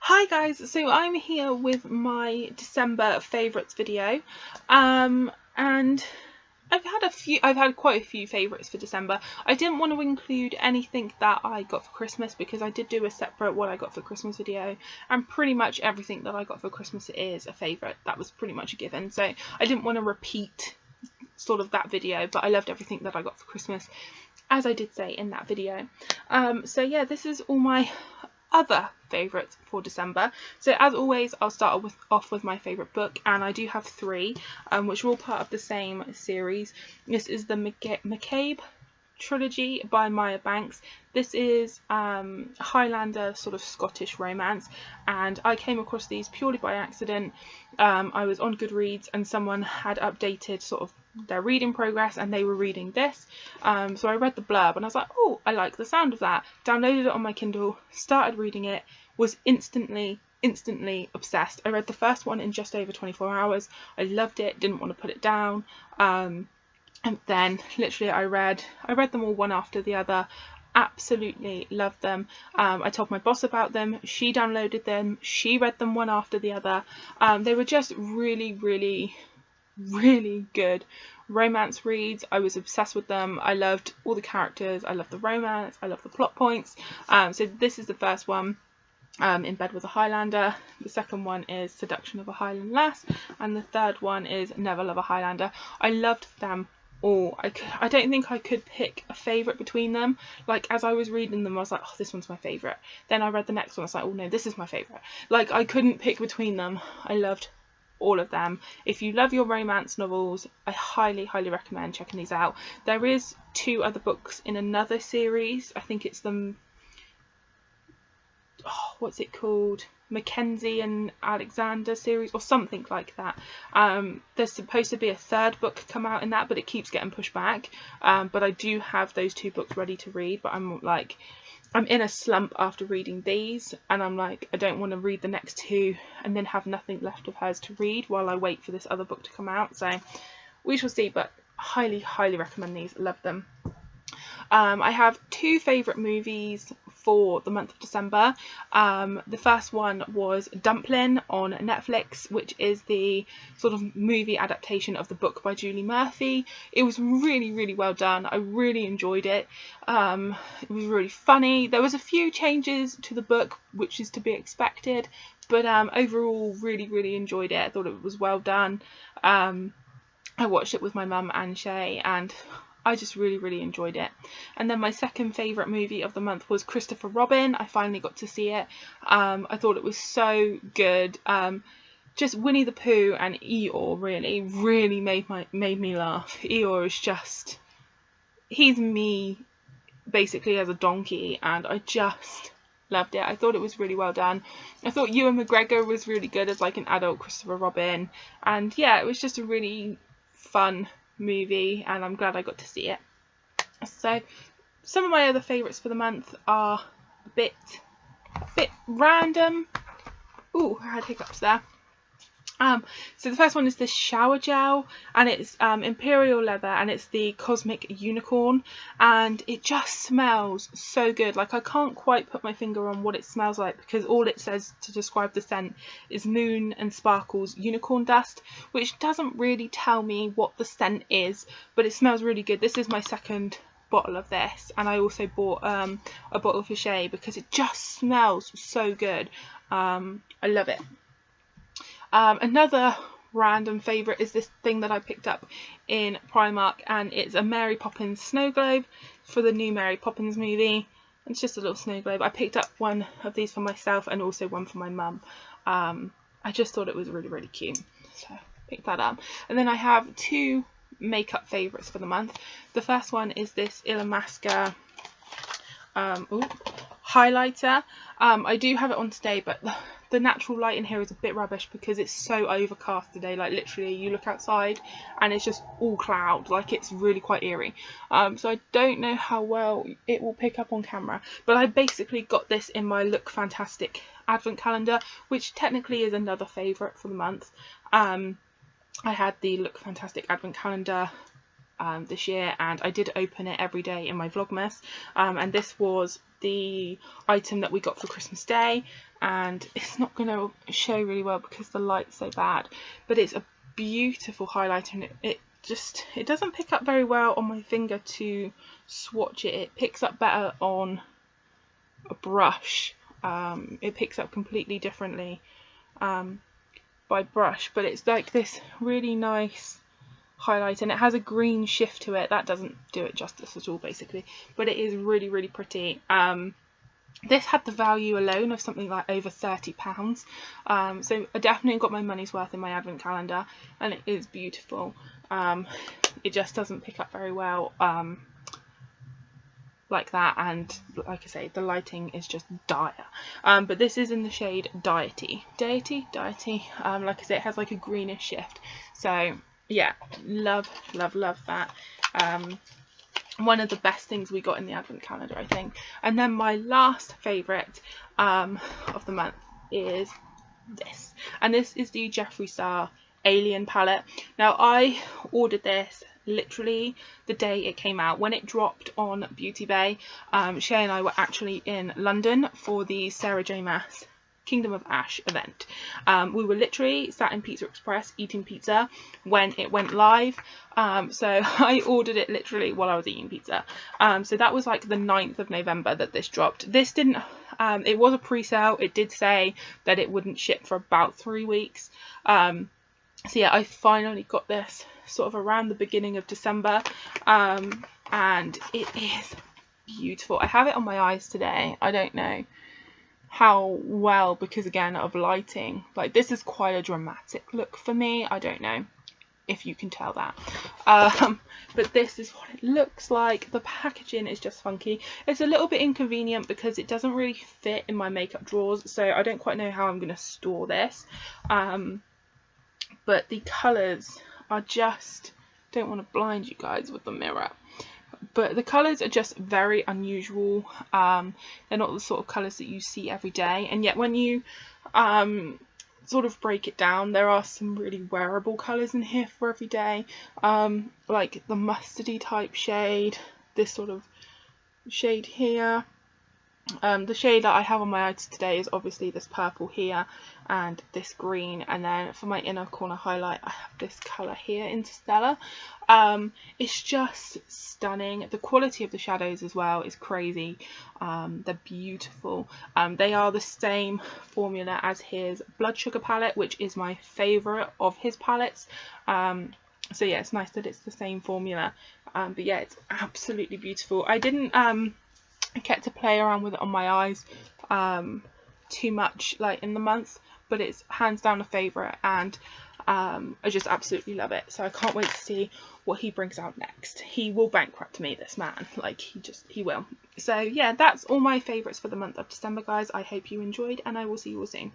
Hi guys, so I'm here with my December favourites video, and I've had quite a few favourites for December. I didn't want to include anything that I got for Christmas because I did do a separate what I got for Christmas video, and pretty much everything that I got for Christmas is a favourite. That was pretty much a given, so I didn't want to repeat sort of that video, but I loved everything that I got for Christmas, as I did say in that video. So yeah, this is all my other favourites for December. So as always, I'll start off with my favourite book, and I do have three, which are all part of the same series. This is the Macabre trilogy by Maya Banks. This is Highlander sort of Scottish romance, and I came across these purely by accident. I was on Goodreads and someone had updated sort of their reading progress and they were reading this, so I read the blurb and I was like, oh, I like the sound of that, downloaded it on my Kindle, started reading it, was instantly obsessed. I read the first one in just over 24 hours. I loved it, didn't want to put it down, and then literally I read them all one after the other. Absolutely loved them. I told my boss about them, she downloaded them, she read them one after the other. They were just really good romance reads. I was obsessed with them. I loved all the characters, I loved the romance, I loved the plot points. So this is the first one, In Bed with a Highlander. The second one is Seduction of a Highland Lass, and the third one is Never Love a Highlander. I loved them all. I don't think I could pick a favourite between them. Like, as I was reading them I was like, oh, this one's my favourite. Then I read the next one, I was like, oh no, this is my favourite. Like, I couldn't pick between them. I loved all of them. If you love your romance novels, I highly recommend checking these out. There is two other books in another series. I think it's the what's it called, Mackenzie and Alexander series or something like that. There's supposed to be a third book come out in that, but it keeps getting pushed back. But I do have those two books ready to read, but I'm in a slump after reading these, and I'm like, I don't want to read the next two and then have nothing left of hers to read while I wait for this other book to come out. So we shall see, but highly recommend these. Love them. I have two favourite movies for the month of December. The first one was Dumpling on Netflix, which is the sort of movie adaptation of the book by Julie Murphy. It was really well done. I really enjoyed it. It was really funny. There was a few changes to the book, which is to be expected, but overall really enjoyed it. I thought it was well done. I watched it with my mum and Shay, and I just really enjoyed it. And then my second favourite movie of the month was Christopher Robin. I finally got to see it. I thought it was so good. Just Winnie the Pooh and Eeyore really made me laugh. Eeyore is just, he's me basically as a donkey, and I just loved it. I thought it was really well done. I thought Ewan McGregor was really good as like an adult Christopher Robin, and yeah, it was just a really fun movie, and I'm glad I got to see it. So some of my other favourites for the month are a bit random. Ooh, I had hiccups there. So the first one is this shower gel, and it's imperial leather, and it's the Cosmic Unicorn, and it just smells so good. Like, I can't quite put my finger on what it smells like because all it says to describe the scent is Moon and Sparkle's Unicorn Dust, which doesn't really tell me what the scent is, but it smells really good. This is my second bottle of this, and I also bought a bottle for Shay because it just smells so good. I love it. Another random favourite is this thing that I picked up in Primark, and it's a Mary Poppins snow globe for the new Mary Poppins movie. It's just a little snow globe. I picked up one of these for myself and also one for my mum. I just thought it was really cute, so I picked that up. And then I have two makeup favourites for the month. The first one is this Illamasqua highlighter. I do have it on today, but the natural light in here is a bit rubbish because it's so overcast today. Like, literally you look outside and it's just all cloud. Like, it's really quite eerie. So I don't know how well it will pick up on camera, but I basically got this in my Look Fantastic advent calendar, which technically is another favourite for the month. I had the Look Fantastic advent calendar this year, and I did open it every day in my Vlogmas, and this was the item that we got for Christmas Day, and it's not going to show really well because the light's so bad, but it's a beautiful highlighter, and it doesn't pick up very well on my finger to swatch it. It picks up better on a brush. It picks up completely differently by brush, but it's like this really nice highlight, and it has a green shift to it. That doesn't do it justice at all basically, but it is really, really pretty. This had the value alone of something like over £30, so I definitely got my money's worth in my advent calendar, and it is beautiful. It just doesn't pick up very well like that, and like I say, the lighting is just dire. But this is in the shade Deity. Like I say, it has like a greenish shift, so yeah, love that. One of the best things we got in the advent calendar, I think. And then my last favourite of the month is this, and this is the Jeffree Star Alien palette. Now I ordered this literally the day it came out, when it dropped on Beauty Bay. Shay and I were actually in London for the Sarah J Maas Kingdom of Ash event. We were literally sat in Pizza Express eating pizza when it went live, so I ordered it literally while I was eating pizza. So that was like the 9th of November that this dropped. This didn't, it was a pre-sale. It did say that it wouldn't ship for about 3 weeks. So yeah, I finally got this sort of around the beginning of December, and it is beautiful. I have it on my eyes today. I don't know how well, because again of lighting, like this is quite a dramatic look for me. I don't know if you can tell that, but this is what it looks like. The packaging is just funky. It's a little bit inconvenient because it doesn't really fit in my makeup drawers, so I don't quite know how I'm going to store this, but the colours are just, don't want to blind you guys with the mirror, but the colours are just very unusual. They're not the sort of colours that you see every day, and yet when you sort of break it down, there are some really wearable colours in here for every day, like the mustardy type shade, this sort of shade here. The shade that I have on my eyes today is obviously this purple here and this green, and then for my inner corner highlight I have this colour here, Interstellar. It's just stunning. The quality of the shadows as well is crazy. They're beautiful. They are the same formula as his Blood Sugar palette, which is my favourite of his palettes. So yeah, it's nice that it's the same formula, but yeah, it's absolutely beautiful. I didn't get to play around with it on my eyes too much like in the month, but it's hands down a favourite, and I just absolutely love it. So I can't wait to see what he brings out next. He will bankrupt me, this man, like he will. So yeah, that's all my favourites for the month of December, guys. I hope you enjoyed, and I will see you all soon.